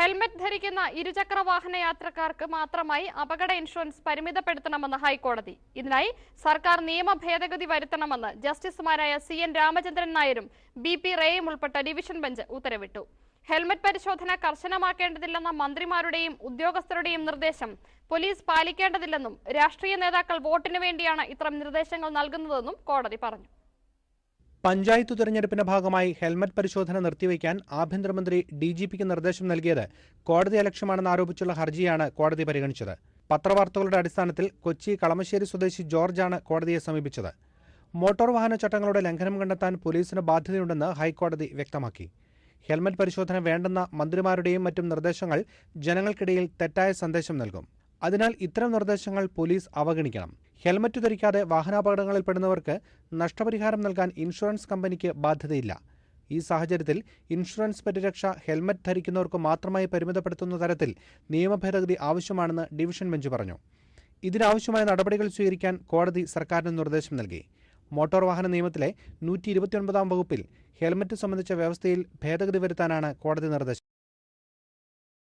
Helmet ധരിക്കുന്ന ഇരുചക്ര വാഹന യാത്രക്കാർക്ക് മാത്രമായി അപകട ഇൻഷുറൻസ് പരിമിതപ്പെടുത്തണമെന്ന് ഹൈക്കോടതി. ഇതിനായി സർക്കാർ നിയമ ഭേദഗതി വരുത്തണമെന്ന് ജസ്റ്റിസുമാരായ CN രാമചന്ദ്രൻ നായരും BP റേയും ഉൾപ്പെട്ട ഡിവിഷൻ ബെഞ്ച് ഉത്തരവിട്ടു. ഹെൽമറ്റ് പരിശോധന കർശനമാക്കേണ്ടതില്ലെന്ന മന്ത്രിമാരുടെയും ഉദ്യോഗസ്ഥരുടെയും നിർദ്ദേശം പോലീസ് പാലിക്കേണ്ടതില്ലെന്നും രാഷ്ട്രീയ നേതാക്കൾ വോട്ടിനു വേണ്ടിയാണ് ഇത്തരം നിർദ്ദേശങ്ങൾ നൽകുന്നതെന്നും കോടതി പറഞ്ഞു. പഞ്ചായത്ത് തെരഞ്ഞെടുപ്പിന്റെ ഭാഗമായി ഹെൽമറ്റ് പരിശോധന നിർത്തിവെക്കാൻ ആഭ്യന്തരമന്ത്രി DGPക്ക് നിർദ്ദേശം നൽകിയത് കോടതി അലക്ഷ്യമാണെന്ന് ആരോപിച്ചുള്ള ഹർജിയാണ് കോടതി പരിഗണിച്ചത്. പത്രവാർത്തകളുടെ അടിസ്ഥാനത്തിൽ കൊച്ചി കളമശ്ശേരി സ്വദേശി ജോർജാണ് കോടതിയെ സമീപിച്ചത്. മോട്ടോർ വാഹന ചട്ടങ്ങളുടെ ലംഘനം കണ്ടെത്താൻ പോലീസിന് ബാധ്യതയുണ്ടെന്ന് ഹൈക്കോടതി വ്യക്തമാക്കി. ഹെൽമറ്റ് പരിശോധന വേണ്ടെന്ന മന്ത്രിമാരുടെയും മറ്റും നിർദ്ദേശങ്ങൾ ജനങ്ങൾക്കിടയിൽ തെറ്റായ സന്ദേശം നൽകും. അതിനാൽ ഇത്തരം നിർദ്ദേശങ്ങൾ പോലീസ് അവഗണിക്കണം. ഹെൽമറ്റ് ധരിക്കാതെ വാഹനാപകടങ്ങളിൽപ്പെടുന്നവർക്ക് നഷ്ടപരിഹാരം നൽകാൻ ഇൻഷുറൻസ് കമ്പനിക്ക് ബാധ്യതയില്ല. ഈ സാഹചര്യത്തിൽ ഇൻഷുറൻസ് പരിരക്ഷ ഹെൽമറ്റ് ധരിക്കുന്നവർക്ക് മാത്രമായി പരിമിതപ്പെടുത്തുന്ന തരത്തിൽ നിയമഭേദഗതി ആവശ്യമാണെന്ന് ഡിവിഷൻ ബെഞ്ച് പറഞ്ഞു. ഇതിനാവശ്യമായ നടപടികൾ സ്വീകരിക്കാൻ കോടതി സർക്കാരിന് നിർദ്ദേശം നൽകി. മോട്ടോർ വാഹന നിയമത്തിലെ 129 വകുപ്പിൽ ഹെൽമറ്റ് സംബന്ധിച്ച വ്യവസ്ഥയിൽ ഭേദഗതി വരുത്താനാണ് കോടതി നിർദ്ദേശം.